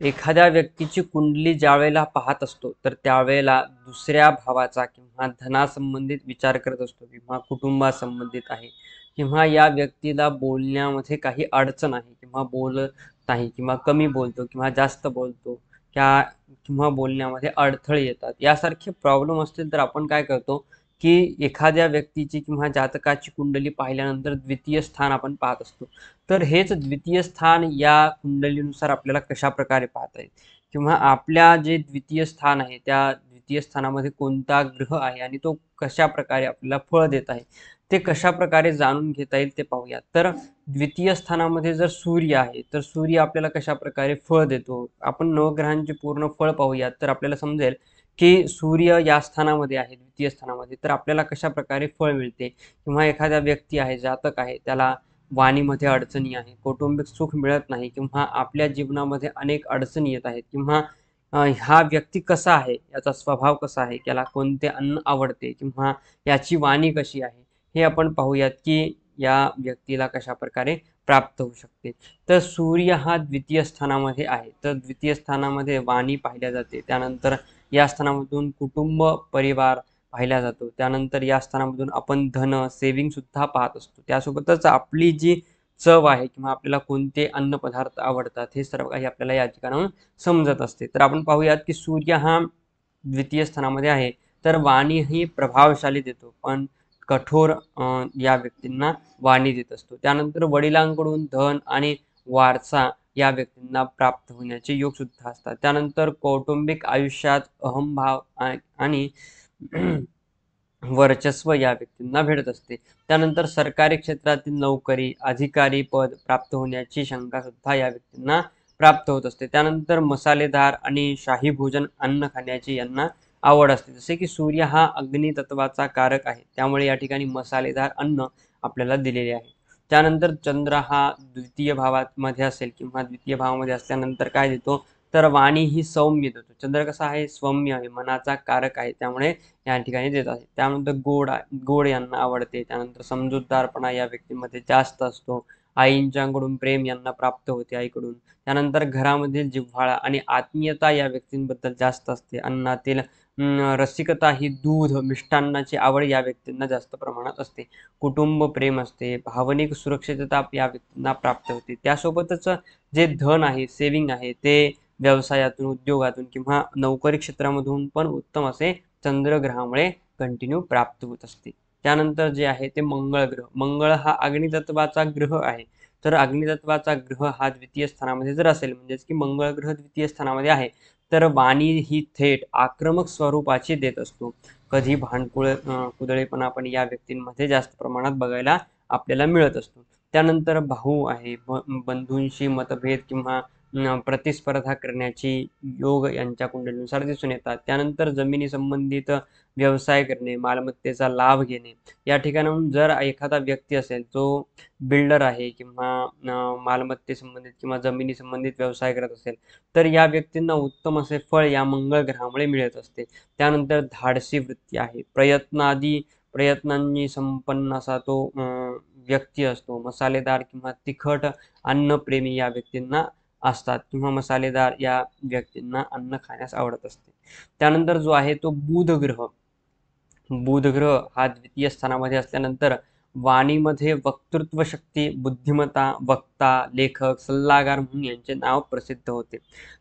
एखाद्या व्यक्तीची कुंडली ज्यावेळेला पाहत असतो, तर त्यावेळेला दुसऱ्या भावाचा किंवा धनासंबंधित विचार करत असतो किंवा कुटुंबासंबंधित आहे किंवा या व्यक्तीला बोलण्यामध्ये काही अडचण आहे किंवा बोलत नाही किंवा कमी बोलतो किंवा जास्त बोलतो त्या किंवा बोलण्यामध्ये अडथळे येतात. यासारखे प्रॉब्लेम असतील तर आपण काय करतो, की एखाद्या व्यक्तीची किंवा जातकाची कुंडली पाहिल्यानंतर द्वितीय स्थान आपण पाहत असतो. तर हेच द्वितीय स्थान या कुंडलीनुसार आपल्याला कशाप्रकारे पाहता येईल किंवा आपल्या जे द्वितीय स्थान आहे त्या द्वितीय स्थानामध्ये कोणता ग्रह आहे आणि तो कशाप्रकारे आपल्याला फळ देत आहे ते कशाप्रकारे जाणून घेता येईल ते पाहूया. तर द्वितीय स्थानामध्ये जर सूर्य आहे तर सूर्य आपल्याला कशाप्रकारे फळ देतो, आपण नवग्रहांचे पूर्ण फळ पाहूयात तर आपल्याला समजेल की सूर्य या स्थानामध्ये आहे द्वितीय स्थानामध्ये, तर आपल्याला कशाप्रकारे फळ मिळते किंवा एखादा व्यक्ती आहे जातक आहे त्याला वाणीमध्ये अडचणी आहे, कौटुंबिक सुख मिळत नाही किंवा आपल्या जीवनामध्ये अनेक अडचणी येत आहेत किंवा हा व्यक्ती कसा आहे, याचा स्वभाव कसा आहे, याला कोणते अन्न आवडते किंवा याची वाणी कशी आहे, हे आपण पाहूयात की या व्यक्तीला कशाप्रकारे प्राप्त होऊ शकते. तर सूर्य हा द्वितीय स्थानामध्ये आहे, तर द्वितीय स्थानामध्ये वाणी पाहिल्या जाते. त्यानंतर या स्थानामधून कुटुंब परिवार पाहिला जातो. त्यानंतर या स्थानामधून आपण धन सेविंग सुद्धा पाहत असतो. त्यासोबतच आपली जी चव आहे किंवा आपल्याला कोणते अन्नपदार्थ आवडतात हे सर्व काही आपल्याला या ठिकाणाहून समजत असते. तर आपण पाहूयात की सूर्य हा द्वितीय स्थानामध्ये आहे, तर वाणी ही प्रभावशाली देतो पण कठोर या व्यक्तींना वाणी देत असतो. त्यानंतर वडिलांकडून धन आणि वारसा या व्यक्तींना प्राप्त होण्याचे योग सुद्धा असतात. त्यानंतर कौटुंबिक आयुष्यात अहंभाव आणि वर्चस्व या व्यक्तींना भेटत असते. त्यानंतर सरकारी क्षेत्रातील नोकरी, अधिकारी पद प्राप्त होण्याची शंका सुद्धा या व्यक्तींना प्राप्त होत असते. त्यानंतर मसालेदार आणि शाही भोजन अन्न खाण्याची यांना आवड असते. जसे की सूर्य हा अग्नी तत्वाचा कारक आहे, त्यामुळे या ठिकाणी मसालेदार अन्न आपल्याला दिलेले आहे. त्यानंतर चंद्र हा द्वितीय भावामध्ये असेल किंवा द्वितीय भावामध्ये असल्यानंतर काय देतो, तर वाणी ही सौम्य देतो. चंद्र कसा आहे, सौम्य आहे, मनाचा कारक आहे, त्यामुळे या ठिकाणी देत आहे. त्यानंतर गोड यांना आवडते. त्यानंतर समजूतदारपणा या व्यक्तीमध्ये जास्त असतो. आईंच्याकडून प्रेम यांना प्राप्त होते, आईकडून. त्यानंतर घरामधील जिव्हाळा आणि आत्मीयता या व्यक्तींबद्दल जास्त असते. अन्नातील रसिकता ही दूध मिष्टान्नाची आवड या व्यक्तींना जास्त प्रमाणात असते. कुटुंब प्रेम असते. भावनिक सुरक्षितता या व्यक्तींना प्राप्त होते. त्यासोबतच जे धन आहे, सेविंग आहे, ते व्यवसायातून, उद्योगातून किंवा नोकरी क्षेत्रामधून पण उत्तम असे चंद्रग्रहामुळे कंटिन्यू प्राप्त होत असते. त्यानंतर जे आहे ते मंगळ ग्रह. मंगळ हा अग्नितत्वाचा ग्रह आहे. तर अग्नितत्वाचा ग्रह हा द्वितीय स्थानामध्ये जर असेल, म्हणजेच की मंगळ ग्रह द्वितीय स्थानामध्ये आहे, तर वाणी ही थेट आक्रमक स्वरूपाची देत असतो. कधी कुदळेपणा पण या व्यक्तींमध्ये जास्त प्रमाणात बघायला आपल्याला मिळत असतो. त्यानंतर भाऊ आहे, बंधूंशी मतभेद किंवा प्रतिस्पर्धा करण्याची योग यांच्या कुंडलीनुसार दिसून येतात. त्यानंतर जमिनी संबंधित व्यवसाय करणे, मालमत्तेचा लाभ घेणे, या ठिकाणाहून जर एखादा व्यक्ती असेल जो बिल्डर आहे किंवा मालमत्ते संबंधित किंवा जमिनी संबंधित व्यवसाय करत असेल, तर या व्यक्तींना उत्तम असे फळ या मंगळ ग्रहामुळे मिळत असते. त्यानंतर धाडसी वृत्ती आहे, प्रयत्नांनी संपन्न असा तो व्यक्ती असतो. मसालेदार किंवा तिखट अन्नप्रेमी या व्यक्तींना असतात किंवा मसालेदार या व्यक्तींना अन्न खाण्यास आवडत असते. त्यानंतर जो आहे तो बुध ग्रह हा द्वितीय स्थानामध्ये असल्यानंतर वाणीमध्ये वक्तृत्व शक्ती, बुद्धिमत्ता, वक्ता, लेखक, सल्लागार म्हणून यांचे नाव प्रसिद्ध होते.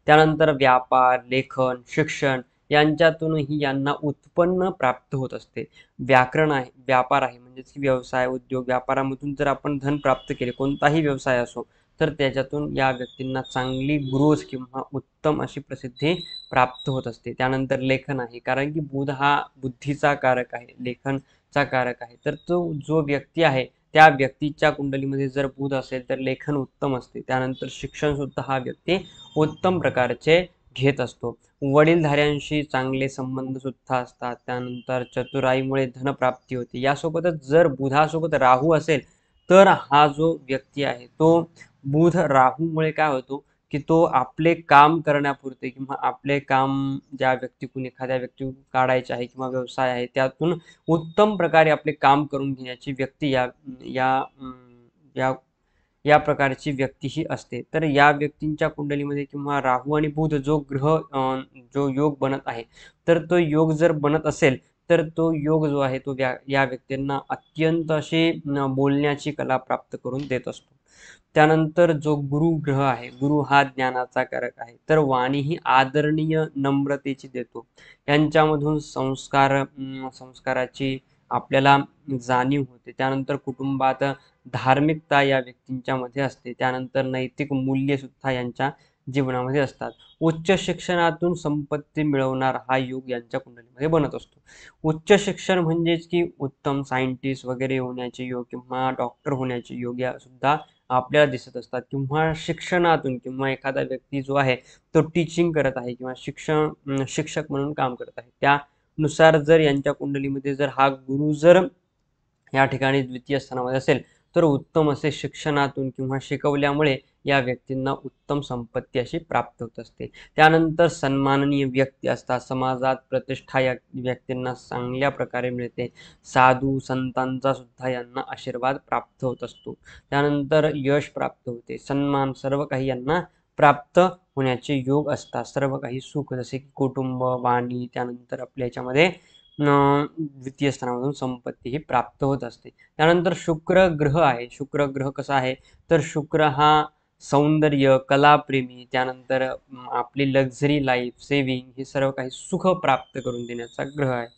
त्यानंतर व्यापार, लेखन, शिक्षण यांच्यातूनही यांना उत्पन्न प्राप्त होत असते. व्यापार आहे म्हणजेच की व्यवसाय, उद्योग, व्यापारामधून जर आपण धन प्राप्त केले, कोणताही व्यवसाय असो, तर त्याच्यातून या व्यक्तींना चांगली ग्रोथ किंवा उत्तम अशी प्रसिद्धी प्राप्त होत असते. त्यानंतर लेखन आहे, कारण की बुध हा बुद्धीचा कारक आहे, लेखनचा कारक आहे. तर तो जो व्यक्ती आहे त्या व्यक्तीच्या कुंडलीमध्ये जर बुध असेल तर लेखन उत्तम असते. त्यानंतर शिक्षण सुद्धा हा व्यक्ती उत्तम प्रकारचे घेत असतो. वडीलधाऱ्यांशी चांगले संबंध सुद्धा असतात. त्यानंतर चतुराईमुळे धनप्राप्ती होते. यासोबतच जर बुधासोबत राहू असेल तर हा जो व्यक्ती आहे तो बुध राहूमुळे काय होतो, की तो आपले काम करण्यापुरते किंवा आपले काम ज्या व्यक्तीकडून एखाद्या व्यक्तीकडून काढायचे आहे किंवा व्यवसाय आहे त्यातून उत्तम प्रकारे आपले काम करून घेण्याची व्यक्ती या या या प्रकारची व्यक्ती ही असते. तर या व्यक्तींच्या कुंडलीमध्ये किंवा राहू आणि बुध जो ग्रह जो योग बनत आहे, तर तो योग जर बनत असेल तर तो योग जो आहे तो या व्यक्तींना अत्यंत अशी बोलण्याची कला प्राप्त करून देत असतो. त्यानंतर जो गुरु ग्रह आहे, गुरु हा ज्ञानाचा कारक आहे, तर वाणी ही आदरणीय नम्रतेची देतो. यांच्यामधून संस्काराची आपल्याला जाणीव होते. त्यानंतर कुटुंबात धार्मिकता या व्यक्तींच्या मध्ये असते. त्यानंतर नैतिक मूल्ये सुद्धा यांच्या जीवनामध्ये असतात. उच्च शिक्षणातून संपत्ती मिळवणार हा योग यांच्या कुंडलीमध्ये बनत असतो. उच्च शिक्षण म्हणजेच की उत्तम सायंटिस्ट वगैरे होण्याचे योग किंवा डॉक्टर होण्याचे योग या सुद्धा आपल्याला दिसत असतात. किंवा शिक्षणातून किंवा एखादा व्यक्ती जो आहे तो टीचिंग करत आहे किंवा शिक्षक म्हणून काम करत आहे, त्यानुसार जर यांच्या कुंडलीमध्ये जर हा गुरु जर या ठिकाणी द्वितीय स्थानामध्ये असेल तर उत्तम असे शिक्षणातून किंवा शिकवल्यामुळे या व्यक्तींना उत्तम संपत्ती अशी प्राप्त होत असते. त्यानंतर सन्माननीय व्यक्ती असतात, समाजात प्रतिष्ठा या व्यक्तींना चांगल्या प्रकारे मिळते. साधू संतांचा सुद्धा यांना आशीर्वाद प्राप्त होत असतो. त्यानंतर यश प्राप्त होते, सन्मान सर्व काही यांना प्राप्त होण्याचे योग असतात. सर्व काही सुख जसे की कुटुंब, वाणी, त्यानंतर आपल्या याच्यामध्ये द्वितीय स्थानामधून संपत्ती ही प्राप्त होत असते. त्यानंतर शुक्र ग्रह आहे. शुक्र ग्रह कसा आहे तर शुक्र हा सौंदर्य, कलाप्रेमी, त्यानंतर आपली लक्झरी लाईफ, सेविंग हे सर्व काही सुख प्राप्त करून देण्याचा ग्रह आहे.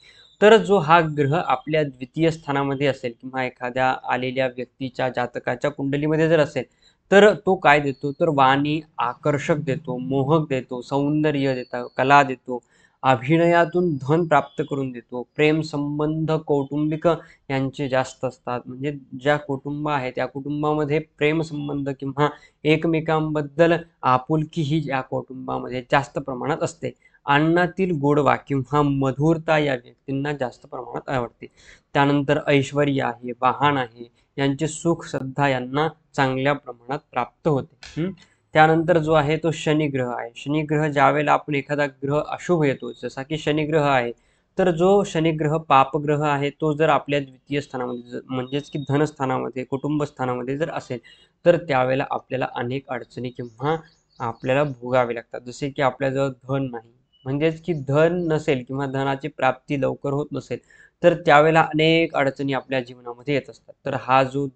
तर जो हा ग्रह आपल्या द्वितीय स्थानामध्ये असेल किंवा एखाद्या आलेल्या व्यक्तीच्या जातकाच्या कुंडलीमध्ये जर असेल तर तो काय देतो तर वाणी आकर्षक देतो, मोहक देतो, सौंदर्य देतो, कला देतो, अभिनयातून धन प्राप्त करून देतो. प्रेम संबंध कौटुंबिक यांचे जास्त असतात. म्हणजे ज्या कुटुंब आहे त्या कुटुंबामध्ये प्रेम संबंध किंवा एकमेकांबद्दल आपुलकी ही या कुटुंबामध्ये जास्त प्रमाणात असते. अन्नातील गोडवा किंवा मधुरता या व्यक्तींना जास्त प्रमाणात आवडते. त्यानंतर ऐश्वर्य आहे, वाहन आहे, यांचे सुख सुद्धा यांना चांगल्या प्रमाणात प्राप्त होते. त्यानंतर जो आहे तो शनिग्रह आहे. शनिग्रह ज्यावेळेला आपण एखादा ग्रह अशुभ येतो, जसा की शनिग्रह आहे, तर जो शनिग्रह पापग्रह आहे तो जर आपल्या द्वितीय स्थानामध्ये म्हणजेच की धनस्थानामध्ये, कुटुंब स्थानामध्ये जर असेल तर त्यावेळेला आपल्याला अनेक अडचणी किंवा आपल्याला भोगावे लागतात. जसे की आपल्याजवळ धन नाही, म्हणजेच की धन नसेल किंवा धनाची प्राप्ती लवकर होत नसेल तर त्यावेळेला अनेक अडचणी आपल्या जीवनामध्ये येत असतात. तर हा जो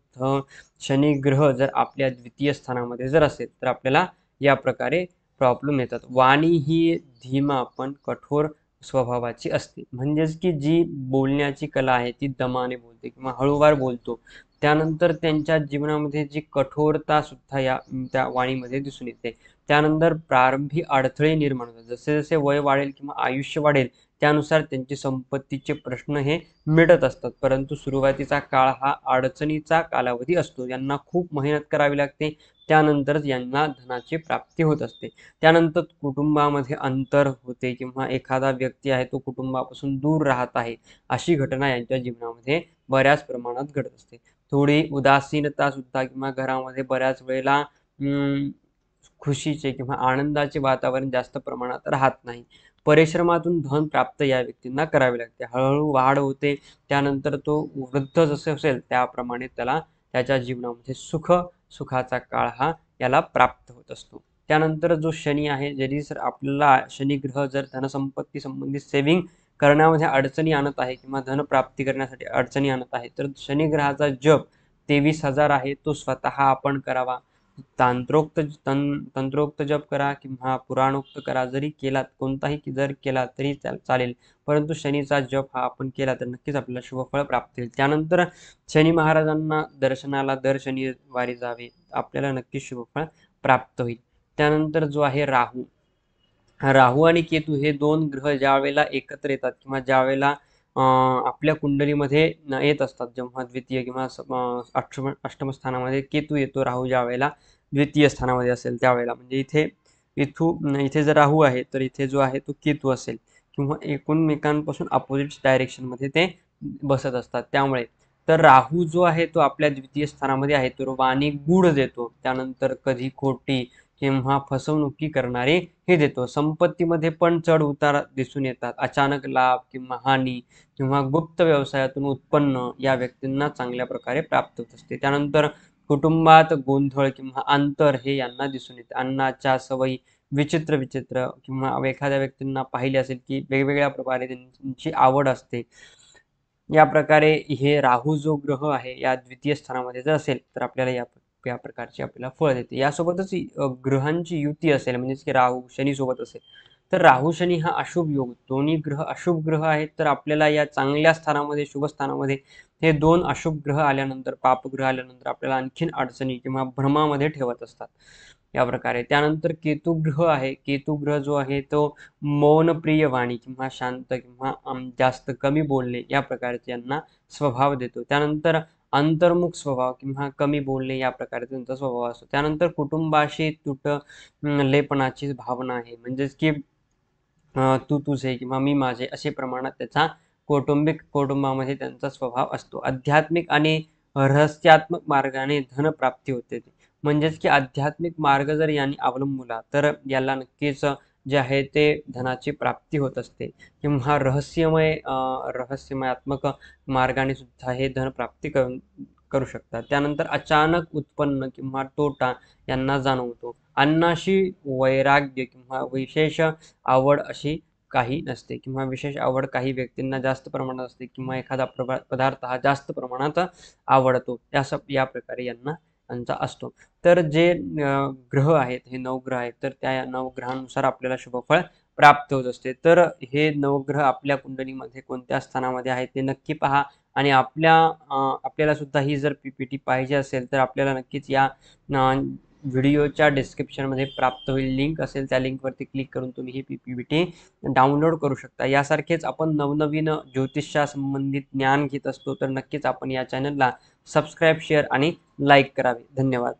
शनी ग्रह जर आपल्या द्वितीय स्थानामध्ये जर असेल तर आपल्याला या प्रकारे प्रॉब्लेम येतात. वाणी ही धीमा पण कठोर स्वभावाची असते. म्हणजेच की जी बोलण्याची कला आहे ती दमाने बोलते किंवा हळूवार बोलतो. त्यानंतर त्यांच्या जीवनामध्ये जी कठोरता सुद्धा त्या वाणीमध्ये दिसून येते. त्यानंतर प्रारंभी अडथळे निर्माण होतात. जसे जसे वय वाढेल किंवा आयुष्य वाढेल त्यानुसार त्यांचे संपत्तीचे प्रश्न हे मिटत असतात. परंतु सुरुवातीचा काळ हा अडचणीचा कालावधी असतो. यांना खूप मेहनत करावी लागते, त्यानंतरच यांना धनाची प्राप्ती होत असते. त्यानंतर कुटुंबामध्ये अंतर होते किंवा एखादा व्यक्ती आहे तो कुटुंबापासून दूर राहत आहे, अशी घटना यांच्या जीवनामध्ये बऱ्याच प्रमाणात घडत असते. थोडी उदासीनता सुद्धा किंवा घरामध्ये बऱ्याच वेळेला खुशीचे किंवा आनंदाचे वातावरण जास्त प्रमाणात राहत नाही. परिश्रमातून धन प्राप्त या व्यक्तींना करावे लागते. हळूहळू वाढ होते. त्यानंतर तो वृद्ध जसे असेल त्याप्रमाणे त्याला त्याच्या जीवनामध्ये सुखाचा काळ हा याला प्राप्त होत असतो. त्यानंतर जो शनी आहे, जरी जर आपल्याला शनी ग्रह जर धनसंपत्ती संबंधित सेविंग करण्यामध्ये अडचणी आणत आहे किंवा धन प्राप्ती करण्यासाठी अडचणी आणत आहे तर शनी ग्रहाचा जप 23,000 आहे तो स्वतः आपण करावा. तंत्रोक्त जप करा किंवा पुराणोक्त करा, जरी केलात कोणताही जर केला तरी चालेल, परंतु शनीचा जप हा आपण केला तर नक्कीच आपल्याला शुभफळ प्राप्त होईल. त्यानंतर शनी महाराजांना दर्शनाला दर शनिवारी जावे, आपल्याला नक्कीच शुभफळ प्राप्त होईल. त्यानंतर जो आहे राहू आणि केतू हे दोन ग्रह ज्या वेळेला एकत्र येतात किंवा ज्या वेळेला आपल्या कुंडलीमध्ये येत असतात, जेव्हा द्वितीय किंवा अष्टम स्थानामध्ये केतू येतो, राहू ज्या वेळेला द्वितीय स्थानामध्ये असेल त्यावेळेला, म्हणजे इथे जर राहू आहे तर इथे जो आहे तो केतू असेल किंवा एकमेकांपासून अपोजिट डायरेक्शनमध्ये ते बसत असतात. त्यामुळे तर राहू जो आहे तो आपल्या द्वितीय स्थानामध्ये आहे तो वाणी गूढ देतो. त्यानंतर कधी खोटी किंवा फसवणुकी करणारे हे देतो. संपत्तीमध्ये पण चढ उतार दिसून येतात. अचानक लाभ किंवा हानी किंवा गुप्त व्यवसायातून उत्पन्न या व्यक्तींना चांगल्या प्रकारे प्राप्त होत असते. त्यानंतर कुटुंबात गोंधळ किंवा अंतर हे यांना दिसून येते. अन्नाच्या सवयी विचित्र विचित्र किंवा एखाद्या व्यक्तींना पाहिले असेल की वेगवेगळ्या प्रकारे त्यांची आवड असते. या प्रकारे हे राहू जो ग्रह आहे या द्वितीय स्थानामध्ये जर असेल तर आपल्याला या प्रकारची आपल्याला फळ देते. यासोबतच ग्रहांची युती असेल म्हणजेच की राहू शनी सोबत असेल तर राहू शनी हा अशुभ योग, दोन्ही ग्रह अशुभ ग्रह आहेत तर आपल्याला या चांगल्या स्थानामध्ये शुभ स्थानामध्ये हे दोन अशुभ ग्रह आल्यानंतर पापग्रह आल्यानंतर आपल्याला आणखीन अडचणी किंवा भ्रमामध्ये ठेवत असतात या प्रकारे. त्यानंतर केतू ग्रह आहे. केतू ग्रह जो आहे तो मौनप्रिय वाणी किंवा शांत किंवा जास्त कमी बोलणे या प्रकारचे यांना स्वभाव देतो. त्यानंतर अंतर्मुख स्वभाव किंवा कमी बोलणे या प्रकारे त्यांचा स्वभाव असतो. त्यानंतर कुटुंबाशी लेपणाची भावना आहे म्हणजेच की तू तुझे किंवा मी माझे असे प्रमाणात त्याचा कुटुंबामध्ये त्यांचा स्वभाव असतो. आध्यात्मिक आणि रहस्यात्मक मार्गाने धनप्राप्ती होते. म्हणजेच की आध्यात्मिक मार्ग जर यांनी अवलंबला तर याला नक्कीच जे आहे ते धनाची प्राप्ती होत असते किंवा रहस्यमयात्मक मार्गाने सुद्धा हे धन प्राप्ती करू शकतात. त्यानंतर अचानक उत्पन्न किंवा तोटा यांना जाणवतो. अन्नाशी वैराग्य किंवा विशेष आवड अशी काही नसते किंवा विशेष आवड काही व्यक्तींना जास्त प्रमाणात असते किंवा एखादा पदार्थ हा जास्त प्रमाणात आवडतो या प्रकारे यांचा असतो. तर जे ग्रह आहेत हे नवग्रह आहेत तर त्या नवग्रहानुसार आपल्याला शुभफळ प्राप्त होत असते. तर हे नवग्रह आपल्या कुंडलीमध्ये कोणत्या स्थानामध्ये आहेत ते नक्की पहा आणि आपल्याला सुद्धा ही जर PPT पाहिजे असेल तर आपल्याला नक्कीच या व्हिडिओच्या डिस्क्रिप्शनमध्ये प्राप्त होईल लिंक असेल त्या लिंकवरती क्लिक करून तुम्ही ही PPT डाउनलोड करू शकता. यासारखेच आपण नवनवीन ज्योतिषासंबंधित ज्ञान घेत असतो तर नक्कीच आपण या चॅनलला सबस्क्राईब, शेअर आणि लाईक करावे. धन्यवाद.